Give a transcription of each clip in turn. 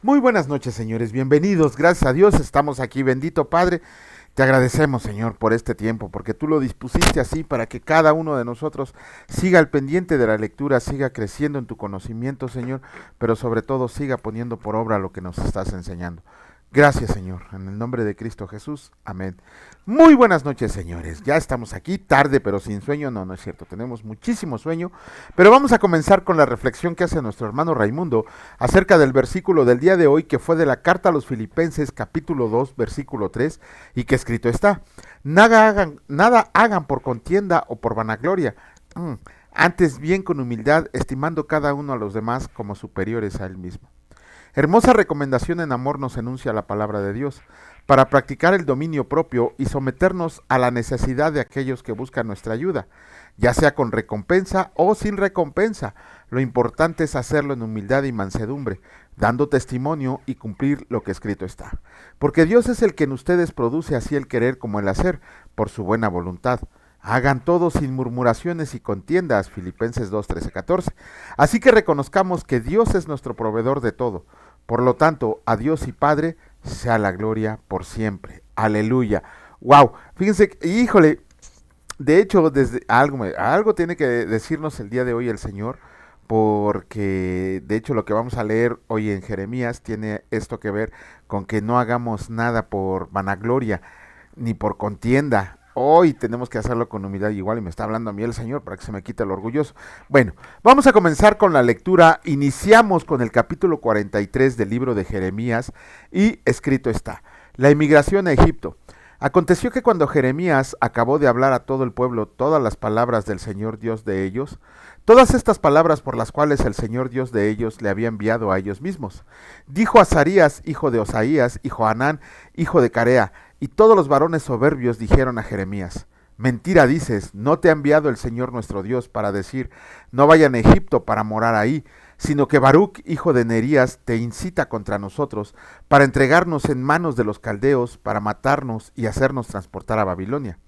Muy buenas noches, señores, bienvenidos, gracias a Dios estamos aquí, bendito Padre. Te agradecemos, Señor, por este tiempo, porque tú lo dispusiste así para que cada uno de nosotros siga al pendiente de la lectura, siga creciendo en tu conocimiento, Señor, pero sobre todo siga poniendo por obra lo que nos estás enseñando. Gracias, Señor, en el nombre de Cristo Jesús, amén. Muy buenas noches, señores, ya estamos aquí, tarde pero sin sueño, no es cierto, tenemos muchísimo sueño, pero vamos a comenzar con la reflexión que hace nuestro hermano Raimundo acerca del versículo del día de hoy, que fue de la carta a los Filipenses, capítulo 2, versículo 3, y que escrito está: nada hagan por contienda o por vanagloria, antes bien con humildad, estimando cada uno a los demás como superiores a él mismo. Hermosa recomendación en amor nos enuncia la palabra de Dios, para practicar el dominio propio y someternos a la necesidad de aquellos que buscan nuestra ayuda, ya sea con recompensa o sin recompensa. Lo importante es hacerlo en humildad y mansedumbre, dando testimonio y cumplir lo que escrito está. Porque Dios es el que en ustedes produce así el querer como el hacer, por su buena voluntad. Hagan todo sin murmuraciones y contiendas, Filipenses 2, 13, 14. Así que reconozcamos que Dios es nuestro proveedor de todo. Por lo tanto, a Dios y Padre sea la gloria por siempre. Aleluya. Wow, fíjense, híjole, de hecho, desde algo tiene que decirnos el día de hoy el Señor, porque de hecho lo que vamos a leer hoy en Jeremías tiene esto que ver con que no hagamos nada por vanagloria ni por contienda. Hoy tenemos que hacerlo con humildad igual, y me está hablando a mí el Señor para que se me quite el orgulloso. Bueno, vamos a comenzar con la lectura. Iniciamos con el capítulo 43 del libro de Jeremías, y escrito está: la emigración a Egipto. Aconteció que cuando Jeremías acabó de hablar a todo el pueblo todas las palabras del Señor Dios de ellos, todas estas palabras por las cuales el Señor Dios de ellos le había enviado a ellos mismos, dijo Azarías, hijo de Osaías, y Johanán, hijo de Carea, y todos los varones soberbios dijeron a Jeremías: mentira dices, no te ha enviado el Señor nuestro Dios para decir, no vayan a Egipto para morar ahí, sino que Baruc, hijo de Nerías, te incita contra nosotros, para entregarnos en manos de los caldeos, para matarnos y hacernos transportar a Babilonia.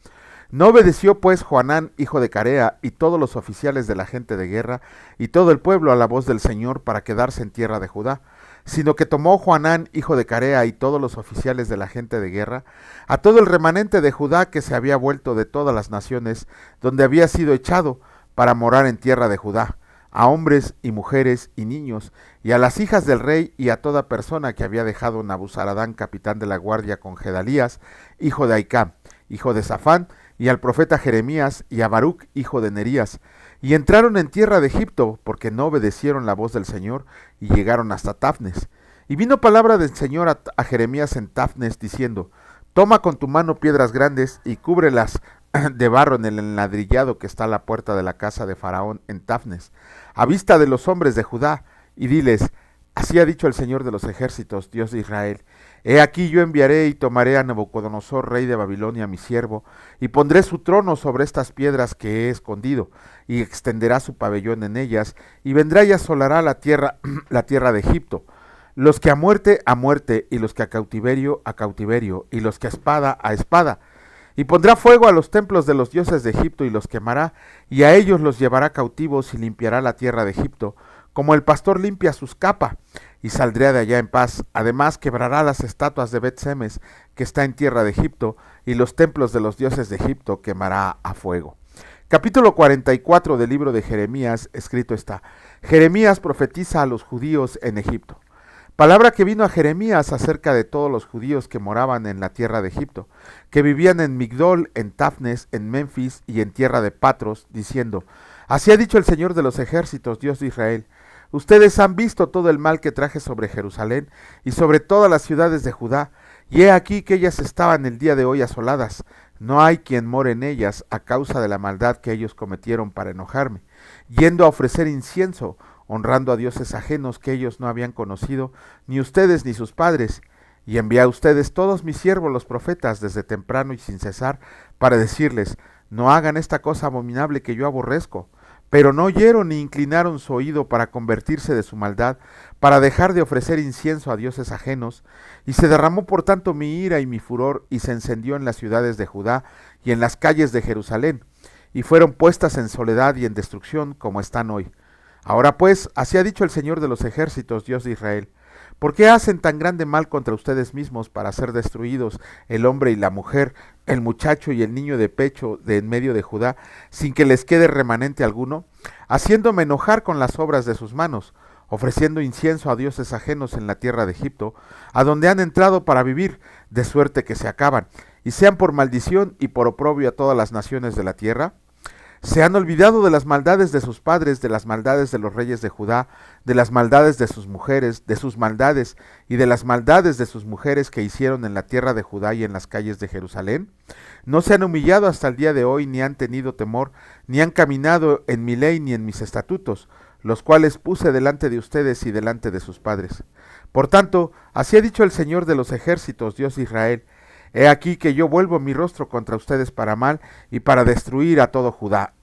No obedeció pues Johanán, hijo de Carea, y todos los oficiales de la gente de guerra, y todo el pueblo a la voz del Señor para quedarse en tierra de Judá, sino que tomó Johanán, hijo de Carea, y todos los oficiales de la gente de guerra, a todo el remanente de Judá que se había vuelto de todas las naciones, donde había sido echado, para morar en tierra de Judá, a hombres y mujeres y niños, y a las hijas del rey, y a toda persona que había dejado Nabuzaradán, capitán de la guardia, con Gedalías, hijo de Ahicam, hijo de Safán, y al profeta Jeremías, y a Baruc, hijo de Nerías, y entraron en tierra de Egipto, porque no obedecieron la voz del Señor, y llegaron hasta Tafnes. Y vino palabra del Señor a Jeremías en Tafnes, diciendo: toma con tu mano piedras grandes, y cúbrelas de barro en el enladrillado que está a la puerta de la casa de Faraón en Tafnes, a vista de los hombres de Judá, y diles: así ha dicho el Señor de los ejércitos, Dios de Israel: he aquí yo enviaré y tomaré a Nabucodonosor, rey de Babilonia, mi siervo, y pondré su trono sobre estas piedras que he escondido, y extenderá su pabellón en ellas, y vendrá y asolará la tierra, la tierra de Egipto, los que a muerte, y los que a cautiverio, y los que a espada, y pondrá fuego a los templos de los dioses de Egipto y los quemará, y a ellos los llevará cautivos y limpiará la tierra de Egipto, como el pastor limpia sus capas, y saldrá de allá en paz. Además quebrará las estatuas de Bet-Semes, que está en tierra de Egipto, y los templos de los dioses de Egipto quemará a fuego. Capítulo 44 del libro de Jeremías, escrito está: Jeremías profetiza a los judíos en Egipto. Palabra que vino a Jeremías acerca de todos los judíos que moraban en la tierra de Egipto, que vivían en Migdol, en Tafnes, en Memphis y en tierra de Patros, diciendo: así ha dicho el Señor de los ejércitos, Dios de Israel: ustedes han visto todo el mal que traje sobre Jerusalén y sobre todas las ciudades de Judá, y he aquí que ellas estaban el día de hoy asoladas. No hay quien more en ellas a causa de la maldad que ellos cometieron para enojarme, yendo a ofrecer incienso, honrando a dioses ajenos que ellos no habían conocido, ni ustedes ni sus padres. Y envié a ustedes todos mis siervos los profetas desde temprano y sin cesar, para decirles: no hagan esta cosa abominable que yo aborrezco. Pero no oyeron ni inclinaron su oído para convertirse de su maldad, para dejar de ofrecer incienso a dioses ajenos. Y se derramó por tanto mi ira y mi furor, y se encendió en las ciudades de Judá y en las calles de Jerusalén, y fueron puestas en soledad y en destrucción como están hoy. Ahora pues, así ha dicho el Señor de los ejércitos, Dios de Israel: ¿Por qué hacen tan grande mal contra ustedes mismos para ser destruidos el hombre y la mujer, el muchacho y el niño de pecho de en medio de Judá, sin que les quede remanente alguno, haciéndome enojar con las obras de sus manos, ofreciendo incienso a dioses ajenos en la tierra de Egipto, a donde han entrado para vivir, de suerte que se acaban, y sean por maldición y por oprobio a todas las naciones de la tierra? Se han olvidado de las maldades de sus padres, de las maldades de los reyes de Judá, de las maldades de sus mujeres, de sus maldades y de las maldades de sus mujeres que hicieron en la tierra de Judá y en las calles de Jerusalén. No se han humillado hasta el día de hoy, ni han tenido temor, ni han caminado en mi ley ni en mis estatutos, los cuales puse delante de ustedes y delante de sus padres. Por tanto, así ha dicho el Señor de los ejércitos, Dios de Israel: He aquí que yo vuelvo mi rostro contra ustedes para mal y para destruir a todo Judá.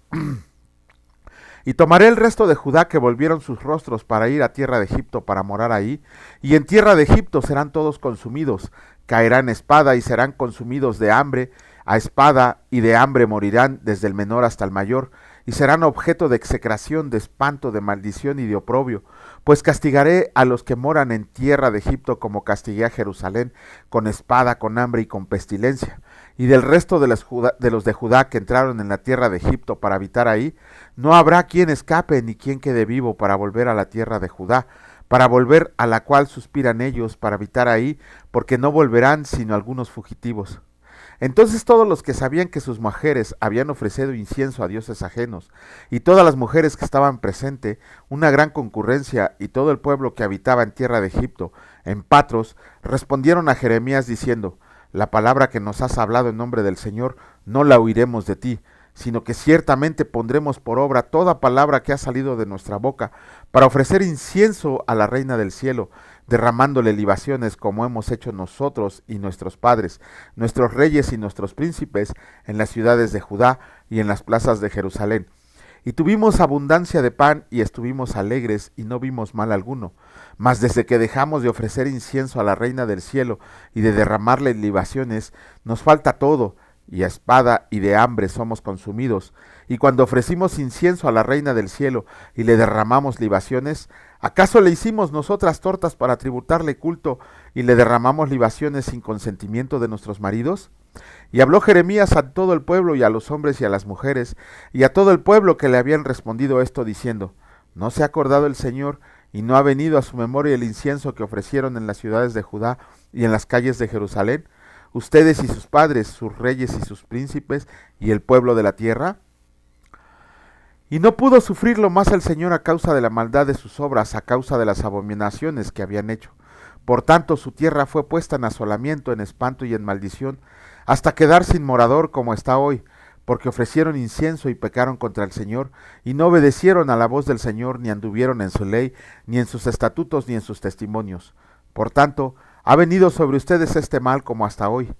Y tomaré el resto de Judá que volvieron sus rostros para ir a tierra de Egipto para morar ahí, y en tierra de Egipto serán todos consumidos, caerán espada y serán consumidos de hambre, a espada y de hambre morirán desde el menor hasta el mayor, y serán objeto de execración, de espanto, de maldición y de oprobio, pues castigaré a los que moran en tierra de Egipto como castigué a Jerusalén, con espada, con hambre y con pestilencia. Y del resto de los de Judá que entraron en la tierra de Egipto para habitar ahí, no habrá quien escape ni quien quede vivo para volver a la tierra de Judá, para volver a la cual suspiran ellos para habitar ahí, porque no volverán sino algunos fugitivos. Entonces todos los que sabían que sus mujeres habían ofrecido incienso a dioses ajenos, y todas las mujeres que estaban presentes, una gran concurrencia, y todo el pueblo que habitaba en tierra de Egipto, en Patros, respondieron a Jeremías diciendo: La palabra que nos has hablado en nombre del Señor no la oiremos de ti, sino que ciertamente pondremos por obra toda palabra que ha salido de nuestra boca, para ofrecer incienso a la Reina del cielo, derramándole libaciones como hemos hecho nosotros y nuestros padres, nuestros reyes y nuestros príncipes, en las ciudades de Judá y en las plazas de Jerusalén. Y tuvimos abundancia de pan y estuvimos alegres y no vimos mal alguno. Mas desde que dejamos de ofrecer incienso a la Reina del cielo y de derramarle libaciones, nos falta todo, y a espada y de hambre somos consumidos. Y cuando ofrecimos incienso a la Reina del cielo y le derramamos libaciones, ¿acaso le hicimos nosotras tortas para tributarle culto y le derramamos libaciones sin consentimiento de nuestros maridos? Y habló Jeremías a todo el pueblo y a los hombres y a las mujeres y a todo el pueblo que le habían respondido esto diciendo: ¿No se ha acordado el Señor y no ha venido a su memoria el incienso que ofrecieron en las ciudades de Judá y en las calles de Jerusalén, ustedes y sus padres, sus reyes y sus príncipes y el pueblo de la tierra? Y no pudo sufrirlo más el Señor a causa de la maldad de sus obras, a causa de las abominaciones que habían hecho. Por tanto su tierra fue puesta en asolamiento, en espanto y en maldición, hasta quedar sin morador como está hoy, porque ofrecieron incienso y pecaron contra el Señor, y no obedecieron a la voz del Señor, ni anduvieron en su ley, ni en sus estatutos, ni en sus testimonios. Por tanto, ha venido sobre ustedes este mal como hasta hoy.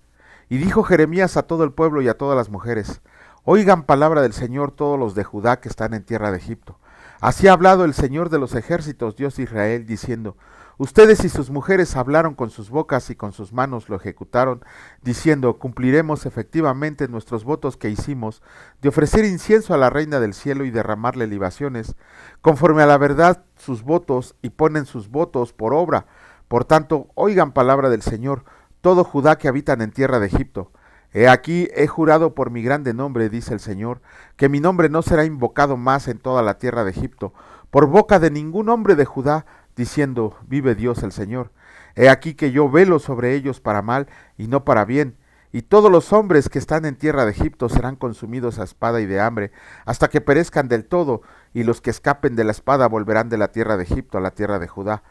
Y dijo Jeremías a todo el pueblo y a todas las mujeres: Oigan palabra del Señor todos los de Judá que están en tierra de Egipto. Así ha hablado el Señor de los ejércitos, Dios de Israel, diciendo: Ustedes y sus mujeres hablaron con sus bocas y con sus manos lo ejecutaron, diciendo: Cumpliremos efectivamente nuestros votos que hicimos, de ofrecer incienso a la Reina del cielo y derramarle libaciones, conforme a la verdad sus votos, y ponen sus votos por obra. Por tanto, oigan palabra del Señor, todo Judá que habitan en tierra de Egipto. He aquí, he jurado por mi grande nombre, dice el Señor, que mi nombre no será invocado más en toda la tierra de Egipto, por boca de ningún hombre de Judá, diciendo: Vive Dios el Señor. He aquí que yo velo sobre ellos para mal y no para bien, y todos los hombres que están en tierra de Egipto serán consumidos a espada y de hambre, hasta que perezcan del todo, y los que escapen de la espada volverán de la tierra de Egipto a la tierra de Judá.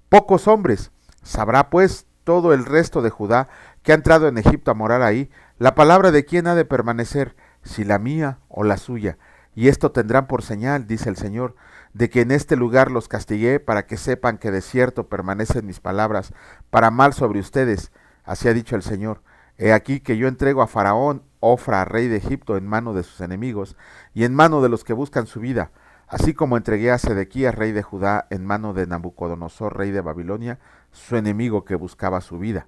Pocos hombres. Sabrá pues todo el resto de Judá que ha entrado en Egipto a morar ahí, la palabra de quién ha de permanecer, si la mía o la suya. Y esto tendrán por señal, dice el Señor, de que en este lugar los castigué, para que sepan que de cierto permanecen mis palabras, para mal sobre ustedes. Así ha dicho el Señor. He aquí que yo entrego a Faraón, Ofra, rey de Egipto, en mano de sus enemigos, y en mano de los que buscan su vida, así como entregué a Sedequías, rey de Judá, en mano de Nabucodonosor, rey de Babilonia, su enemigo que buscaba su vida.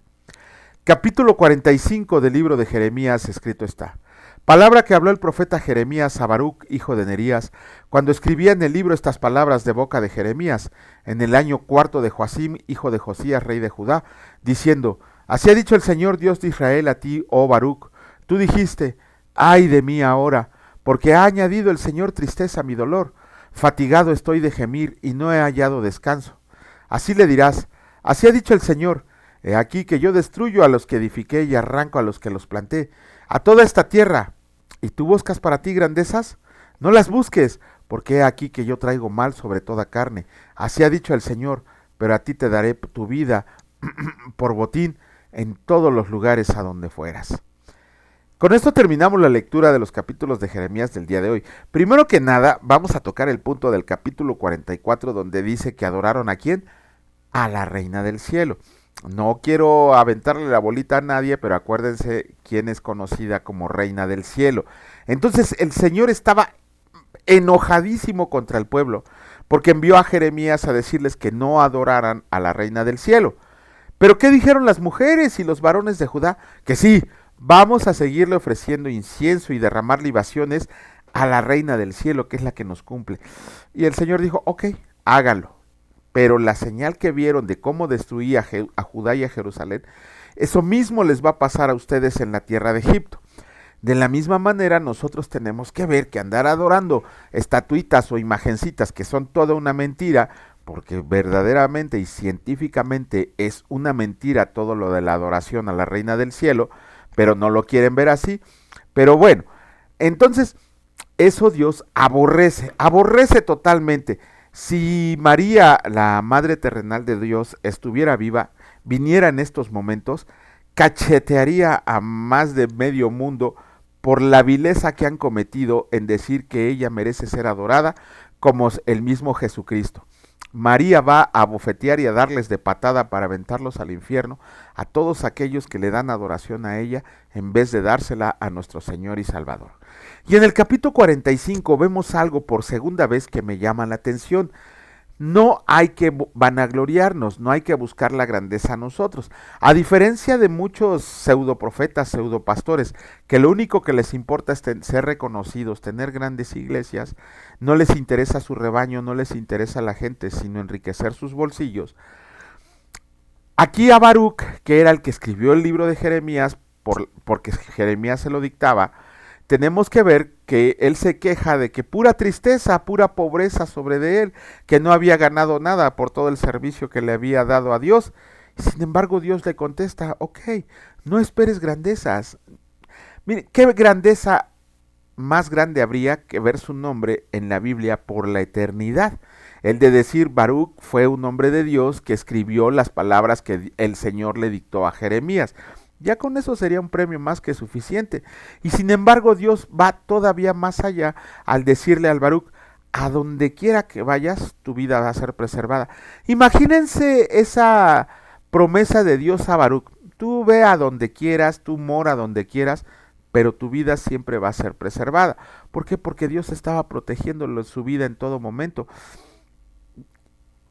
Capítulo 45 del libro de Jeremías escrito está: Palabra que habló el profeta Jeremías a Baruc, hijo de Nerías, cuando escribía en el libro estas palabras de boca de Jeremías, en el año cuarto de Joacim, hijo de Josías, rey de Judá, diciendo: Así ha dicho el Señor Dios de Israel a ti, oh Baruc. Tú dijiste: ay de mí ahora, porque ha añadido el Señor tristeza a mi dolor. Fatigado estoy de gemir y no he hallado descanso. Así le dirás: así ha dicho el Señor: he aquí que yo destruyo a los que edifiqué y arranco a los que los planté, a toda esta tierra. ¿Y tú buscas para ti grandezas? No las busques, porque he aquí que yo traigo mal sobre toda carne. Así ha dicho el Señor: pero a ti te daré tu vida por botín en todos los lugares a donde fueras. Con esto terminamos la lectura de los capítulos de Jeremías del día de hoy. Primero que nada, vamos a tocar el punto del capítulo 44, donde dice que adoraron ¿a quién? A la reina del cielo. No quiero aventarle la bolita a nadie, pero acuérdense quién es conocida como reina del cielo. Entonces el Señor estaba enojadísimo contra el pueblo, porque envió a Jeremías a decirles que no adoraran a la reina del cielo. ¿Pero qué dijeron las mujeres y los varones de Judá? Que sí, vamos a seguirle ofreciendo incienso y derramar libaciones a la reina del cielo, que es la que nos cumple. Y el Señor dijo: ok, háganlo. Pero la señal que vieron de cómo destruía a Judá y a Jerusalén, eso mismo les va a pasar a ustedes en la tierra de Egipto. De la misma manera, nosotros tenemos que ver que andar adorando estatuitas o imagencitas que son toda una mentira, porque verdaderamente y científicamente es una mentira todo lo de la adoración a la reina del cielo, pero no lo quieren ver así. Pero bueno, entonces eso Dios aborrece totalmente. Si María, la madre terrenal de Dios, estuviera viva, viniera en estos momentos, cachetearía a más de medio mundo por la vileza que han cometido en decir que ella merece ser adorada como el mismo Jesucristo. María va a bofetear y a darles de patada para aventarlos al infierno a todos aquellos que le dan adoración a ella en vez de dársela a nuestro Señor y Salvador. Y en el capítulo 45 vemos algo por segunda vez que me llama la atención. No hay que vanagloriarnos, no hay que buscar la grandeza a nosotros. A diferencia de muchos pseudoprofetas, pseudopastores, que lo único que les importa es ser reconocidos, tener grandes iglesias, no les interesa su rebaño, no les interesa la gente, sino enriquecer sus bolsillos. Aquí a Baruc, que era el que escribió el libro de Jeremías, porque Jeremías se lo dictaba, tenemos que ver que él se queja de que pura tristeza, pura pobreza sobre de él, que no había ganado nada por todo el servicio que le había dado a Dios. Sin embargo, Dios le contesta: ok, no esperes grandezas. Mire, ¿qué grandeza más grande habría que ver su nombre en la Biblia por la eternidad? El de decir: Baruc fue un hombre de Dios que escribió las palabras que el Señor le dictó a Jeremías. Ya con eso sería un premio más que suficiente. Y sin embargo, Dios va todavía más allá al decirle al Baruc: a donde quiera que vayas, tu vida va a ser preservada. Imagínense esa promesa de Dios a Baruc: tú ve a donde quieras, tú mora donde quieras, pero tu vida siempre va a ser preservada. ¿Por qué? Porque Dios estaba protegiéndolo en su vida en todo momento.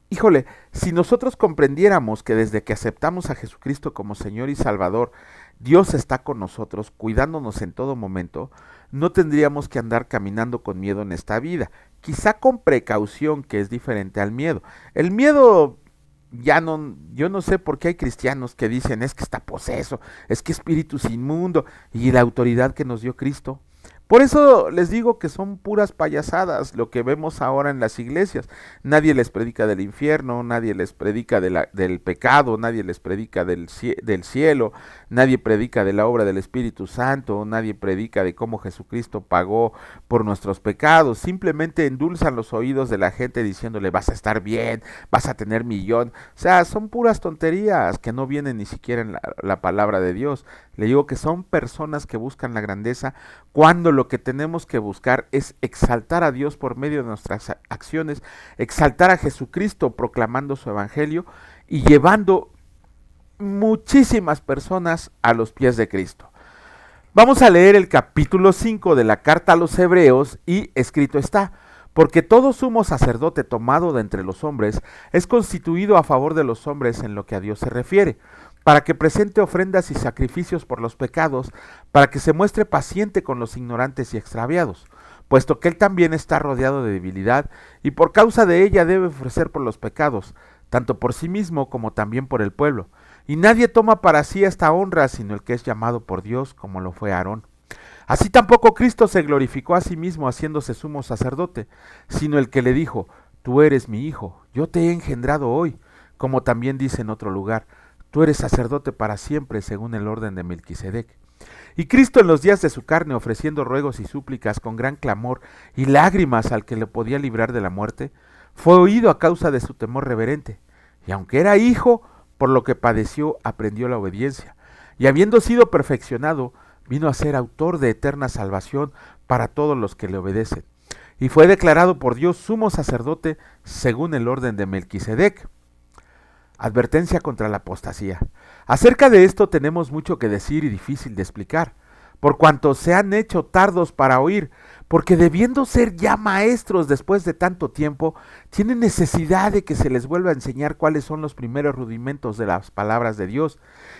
Híjole, si nosotros comprendiéramos que desde que aceptamos a Jesucristo como Señor y Salvador, Dios está con nosotros, cuidándonos en todo momento, no tendríamos que andar caminando con miedo en esta vida. Quizá con precaución, que es diferente al miedo. El miedo, yo no sé por qué hay cristianos que dicen: es que está poseso, es que espíritu inmundo, y la autoridad que nos dio Cristo. Por eso les digo que son puras payasadas lo que vemos ahora en las iglesias. Nadie les predica del infierno, nadie les predica del pecado, nadie les predica del cielo, nadie predica de la obra del Espíritu Santo, nadie predica de cómo Jesucristo pagó por nuestros pecados. Simplemente endulzan los oídos de la gente diciéndole: vas a estar bien, vas a tener millón. O sea, son puras tonterías que no vienen ni siquiera en la palabra de Dios. Le digo que son personas que buscan la grandeza cuando lo que tenemos que buscar es exaltar a Dios por medio de nuestras acciones, exaltar a Jesucristo proclamando su evangelio y llevando muchísimas personas a los pies de Cristo. Vamos a leer el capítulo 5 de la carta a los Hebreos y escrito está: porque todo sumo sacerdote tomado de entre los hombres es constituido a favor de los hombres en lo que a Dios se refiere, para que presente ofrendas y sacrificios por los pecados, para que se muestre paciente con los ignorantes y extraviados, puesto que él también está rodeado de debilidad, y por causa de ella debe ofrecer por los pecados, tanto por sí mismo como también por el pueblo. Y nadie toma para sí esta honra, sino el que es llamado por Dios, como lo fue Aarón. Así tampoco Cristo se glorificó a sí mismo haciéndose sumo sacerdote, sino el que le dijo: tú eres mi hijo, yo te he engendrado hoy, como también dice en otro lugar: tú eres sacerdote para siempre según el orden de Melquisedec. Y Cristo en los días de su carne, ofreciendo ruegos y súplicas con gran clamor y lágrimas al que le podía librar de la muerte, fue oído a causa de su temor reverente. Y aunque era hijo, por lo que padeció aprendió la obediencia, y habiendo sido perfeccionado, vino a ser autor de eterna salvación para todos los que le obedecen. Y fue declarado por Dios sumo sacerdote según el orden de Melquisedec. Advertencia contra la apostasía. Acerca de esto tenemos mucho que decir y difícil de explicar, por cuanto se han hecho tardos para oír, porque debiendo ser ya maestros después de tanto tiempo, tienen necesidad de que se les vuelva a enseñar cuáles son los primeros rudimentos de las palabras de Dios,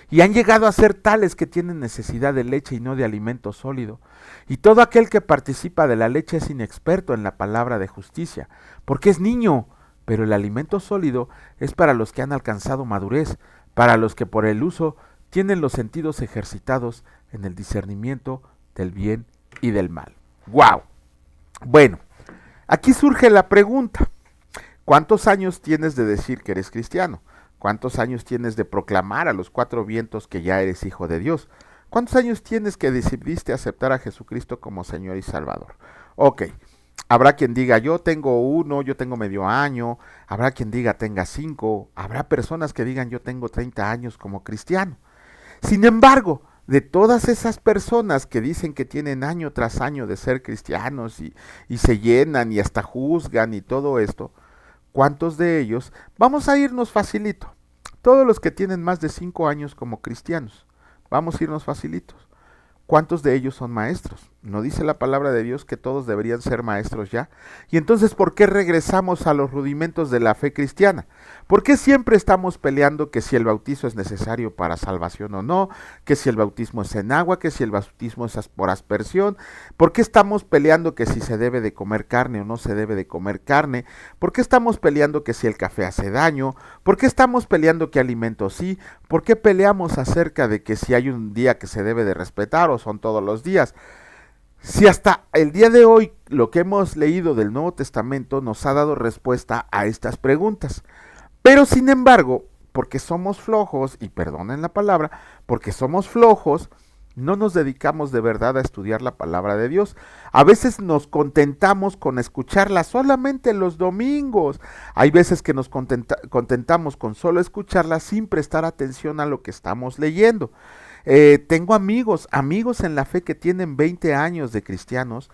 y han llegado a ser tales que tienen necesidad de leche y no de alimento sólido. Y todo aquel que participa de la leche es inexperto en la palabra de justicia, porque es niño, pero el alimento sólido es para los que han alcanzado madurez, para los que por el uso tienen los sentidos ejercitados en el discernimiento del bien y del mal. ¡Wow! Bueno, aquí surge la pregunta: ¿cuántos años tienes de decir que eres cristiano? ¿Cuántos años tienes de proclamar a los cuatro vientos que ya eres hijo de Dios? ¿Cuántos años tienes que decidiste aceptar a Jesucristo como Señor y Salvador? Ok, habrá quien diga yo tengo 1, yo tengo medio año, habrá quien diga tenga 5, habrá personas que digan yo tengo 30 años como cristiano. Sin embargo, de todas esas personas que dicen que tienen año tras año de ser cristianos y se llenan y hasta juzgan y todo esto, ¿cuántos de ellos? Vamos a irnos facilito. Todos los que tienen más de 5 años como cristianos, vamos a irnos facilitos. ¿Cuántos de ellos son maestros? ¿No dice la palabra de Dios que todos deberían ser maestros ya? Y entonces, ¿por qué regresamos a los rudimentos de la fe cristiana? ¿Por qué siempre estamos peleando que si el bautizo es necesario para salvación o no? Que si el bautismo es en agua, que si el bautismo es por aspersión. ¿Por qué estamos peleando que si se debe de comer carne o no se debe de comer carne? ¿Por qué estamos peleando que si el café hace daño? ¿Por qué estamos peleando que alimentos sí? ¿Por qué peleamos acerca de que si hay un día que se debe de respetar o son todos los días? Si hasta el día de hoy lo que hemos leído del Nuevo Testamento nos ha dado respuesta a estas preguntas. Pero sin embargo, porque somos flojos, y perdonen la palabra, porque somos flojos, no nos dedicamos de verdad a estudiar la palabra de Dios. A veces nos contentamos con escucharla solamente los domingos. Hay veces que nos contentamos con solo escucharla sin prestar atención a lo que estamos leyendo. Tengo amigos en la fe que tienen 20 años de cristianos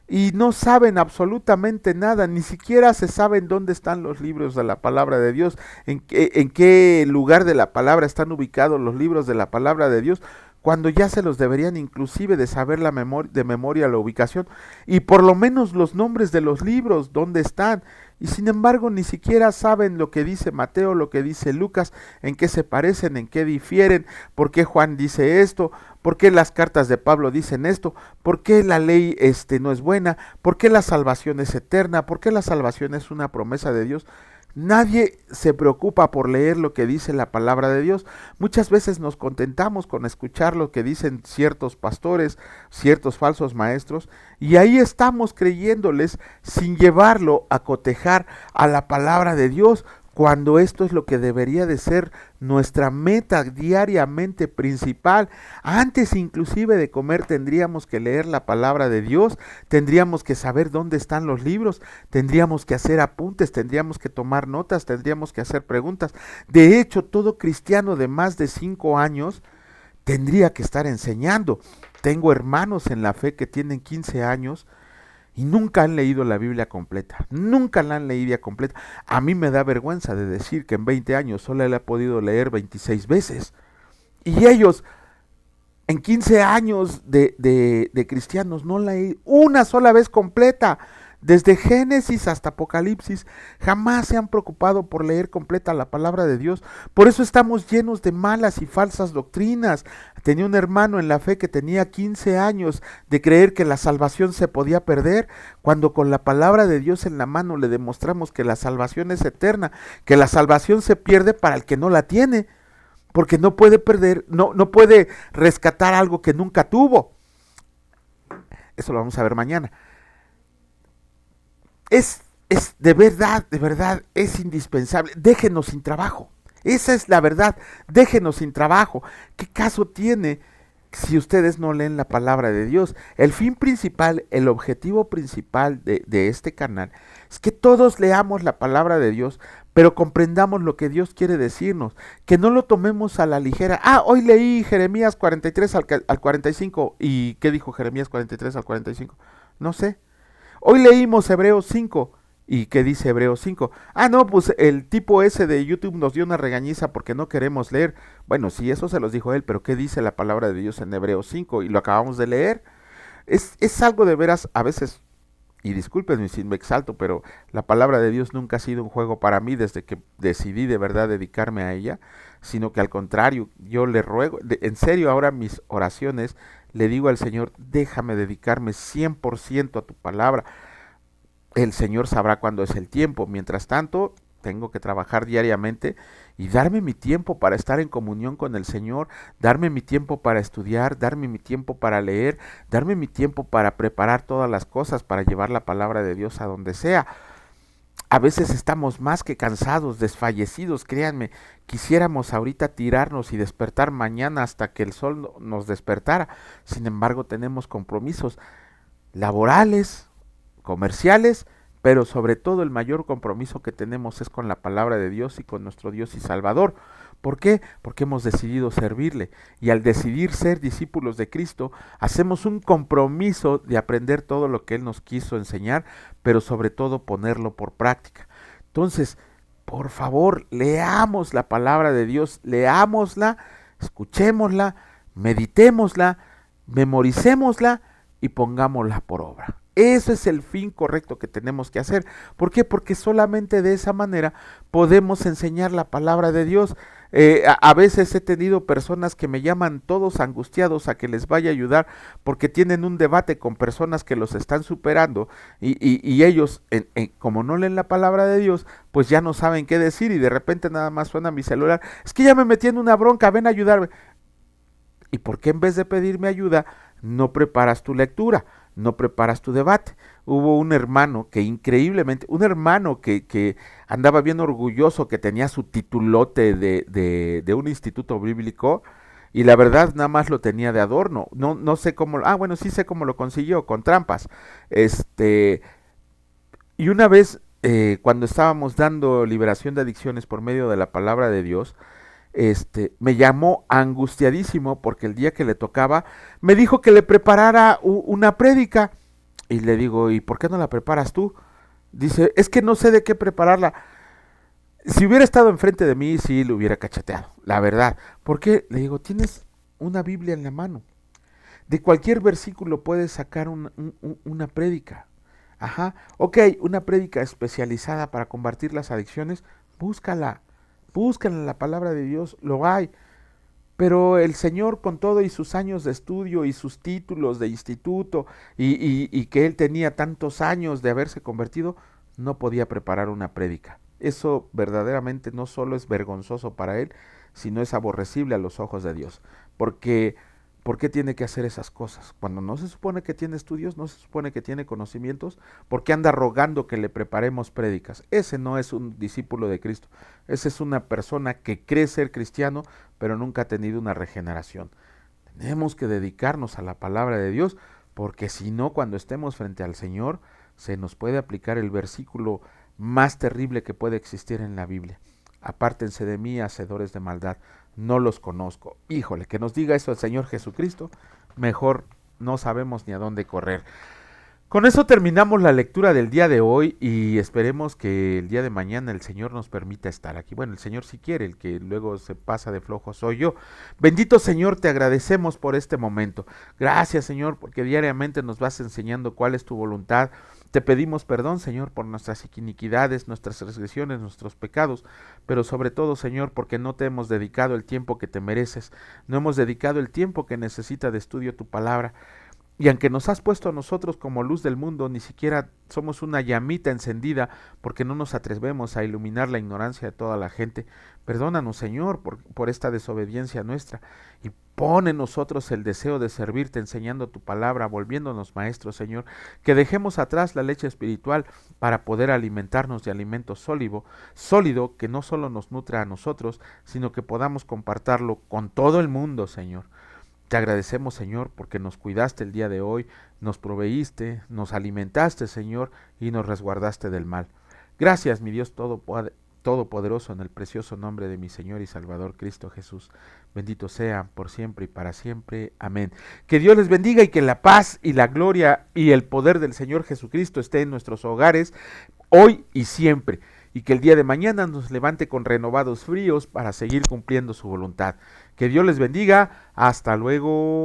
y no saben absolutamente nada, ni siquiera se saben dónde están los libros de la palabra de Dios, en qué lugar de la palabra están ubicados los libros de la palabra de Dios, cuando ya se los deberían inclusive de saber de memoria la ubicación y por lo menos los nombres de los libros, dónde están. Y sin embargo ni siquiera saben lo que dice Mateo, lo que dice Lucas, en qué se parecen, en qué difieren, por qué Juan dice esto, por qué las cartas de Pablo dicen esto, por qué la ley no es buena, por qué la salvación es eterna, por qué la salvación es una promesa de Dios. Nadie se preocupa por leer lo que dice la palabra de Dios. Muchas veces nos contentamos con escuchar lo que dicen ciertos pastores, ciertos falsos maestros, y ahí estamos creyéndoles sin llevarlo a cotejar a la palabra de Dios, cuando esto es lo que debería de ser nuestra meta diariamente principal. Antes inclusive de comer tendríamos que leer la palabra de Dios, tendríamos que saber dónde están los libros, tendríamos que hacer apuntes, tendríamos que tomar notas, tendríamos que hacer preguntas. De hecho, todo cristiano de más de 5 años tendría que estar enseñando. Tengo hermanos en la fe que tienen 15 años y nunca han leído la Biblia completa, nunca la han leído completa. A mí me da vergüenza de decir que en 20 años solo la he podido leer 26 veces. Y ellos, en 15 años de cristianos, no la he una sola vez completa. Desde Génesis hasta Apocalipsis, jamás se han preocupado por leer completa la palabra de Dios. Por eso estamos llenos de malas y falsas doctrinas. Tenía un hermano en la fe que tenía 15 años de creer que la salvación se podía perder, cuando con la palabra de Dios en la mano le demostramos que la salvación es eterna, que la salvación se pierde para el que no la tiene, porque no puede perder, no puede rescatar algo que nunca tuvo. Eso lo vamos a ver mañana. Es de verdad, es indispensable. Déjenos sin trabajo. Esa es la verdad. Déjenos sin trabajo. ¿Qué caso tiene si ustedes no leen la palabra de Dios? El fin principal, el objetivo principal de este canal es que todos leamos la palabra de Dios, pero comprendamos lo que Dios quiere decirnos, que no lo tomemos a la ligera. Hoy leí Jeremías 43 al 45. ¿Y qué dijo Jeremías 43 al 45? No sé. Hoy leímos Hebreos 5. ¿Y qué dice Hebreos 5? No, pues el tipo ese de YouTube nos dio una regañiza porque no queremos leer. Bueno, sí, eso se los dijo él, pero ¿qué dice la palabra de Dios en Hebreos 5? Y lo acabamos de leer. Es algo de veras, a veces, y discúlpenme si me exalto, pero la palabra de Dios nunca ha sido un juego para mí desde que decidí de verdad dedicarme a ella, sino que al contrario, yo le ruego, en serio ahora mis oraciones, le digo al Señor, déjame dedicarme 100% a tu palabra. El Señor sabrá cuándo es el tiempo. Mientras tanto, tengo que trabajar diariamente y darme mi tiempo para estar en comunión con el Señor, darme mi tiempo para estudiar, darme mi tiempo para leer, darme mi tiempo para preparar todas las cosas, para llevar la palabra de Dios a donde sea. A veces estamos más que cansados, desfallecidos, créanme, quisiéramos ahorita tirarnos y despertar mañana hasta que el sol nos despertara. Sin embargo, tenemos compromisos laborales, comerciales, pero sobre todo el mayor compromiso que tenemos es con la palabra de Dios y con nuestro Dios y Salvador. ¿Por qué? Porque hemos decidido servirle, y al decidir ser discípulos de Cristo, hacemos un compromiso de aprender todo lo que Él nos quiso enseñar, pero sobre todo ponerlo por práctica. Entonces, por favor, leamos la palabra de Dios, leámosla, escuchémosla, meditémosla, memoricémosla y pongámosla por obra. Ese es el fin correcto que tenemos que hacer. ¿Por qué? Porque solamente de esa manera podemos enseñar la palabra de Dios. A veces he tenido personas que me llaman todos angustiados a que les vaya a ayudar porque tienen un debate con personas que los están superando y ellos, como no leen la palabra de Dios, pues ya no saben qué decir y de repente nada más suena mi celular. Es que ya me metí en una bronca, ven a ayudarme. ¿Y por qué en vez de pedirme ayuda no preparas tu lectura? No preparas tu debate? Hubo un hermano que increíblemente, que andaba bien orgulloso, que tenía su titulote de un instituto bíblico, y la verdad nada más lo tenía de adorno. No sé cómo, bueno, sí sé cómo lo consiguió, con trampas. Y una vez, cuando estábamos dando liberación de adicciones por medio de la palabra de Dios, me llamó angustiadísimo porque el día que le tocaba me dijo que le preparara una prédica, y le digo, ¿y por qué no la preparas tú? Dice, es que no sé de qué prepararla. Si hubiera estado enfrente de mí, sí lo hubiera cacheteado, la verdad. ¿Por qué? Le digo, tienes una Biblia en la mano, de cualquier versículo puedes sacar una prédica. Ok, una prédica especializada para combatir las adicciones, búscala en la palabra de Dios, lo hay. Pero el Señor, con todo y sus años de estudio y sus títulos de instituto y que él tenía tantos años de haberse convertido, no podía preparar una prédica. Eso verdaderamente no solo es vergonzoso para él, sino es aborrecible a los ojos de Dios. Porque, ¿por qué tiene que hacer esas cosas? Cuando no se supone que tiene estudios, no se supone que tiene conocimientos, ¿por qué anda rogando que le preparemos prédicas? Ese no es un discípulo de Cristo. Esa es una persona que cree ser cristiano, pero nunca ha tenido una regeneración. Tenemos que dedicarnos a la palabra de Dios, porque si no, cuando estemos frente al Señor, se nos puede aplicar el versículo más terrible que puede existir en la Biblia. Apártense de mí, hacedores de maldad, no los conozco. Híjole, que nos diga eso el Señor Jesucristo, mejor no sabemos ni a dónde correr. Con eso terminamos la lectura del día de hoy y esperemos que el día de mañana el Señor nos permita estar aquí. Bueno, el Señor si quiere, el que luego se pasa de flojo soy yo. Bendito Señor, te agradecemos por este momento. Gracias, Señor, porque diariamente nos vas enseñando cuál es tu voluntad Te pedimos perdón, Señor, por nuestras iniquidades, nuestras transgresiones, nuestros pecados, pero sobre todo, Señor, porque no te hemos dedicado el tiempo que te mereces, no hemos dedicado el tiempo que necesita de estudio tu palabra. Y aunque nos has puesto a nosotros como luz del mundo, ni siquiera somos una llamita encendida porque no nos atrevemos a iluminar la ignorancia de toda la gente. Perdónanos, Señor, por esta desobediencia nuestra y pon en nosotros el deseo de servirte enseñando tu palabra, volviéndonos maestros, Señor, que dejemos atrás la leche espiritual para poder alimentarnos de alimento sólido que no solo nos nutra a nosotros, sino que podamos compartirlo con todo el mundo, Señor. Te agradecemos, Señor, porque nos cuidaste el día de hoy, nos proveíste, nos alimentaste, Señor, y nos resguardaste del mal. Gracias, mi Dios Todopoderoso, en el precioso nombre de mi Señor y Salvador Cristo Jesús. Bendito sea por siempre y para siempre. Amén. Que Dios les bendiga y que la paz y la gloria y el poder del Señor Jesucristo esté en nuestros hogares hoy y siempre. Y que el día de mañana nos levante con renovados fríos para seguir cumpliendo su voluntad. Que Dios les bendiga. Hasta luego.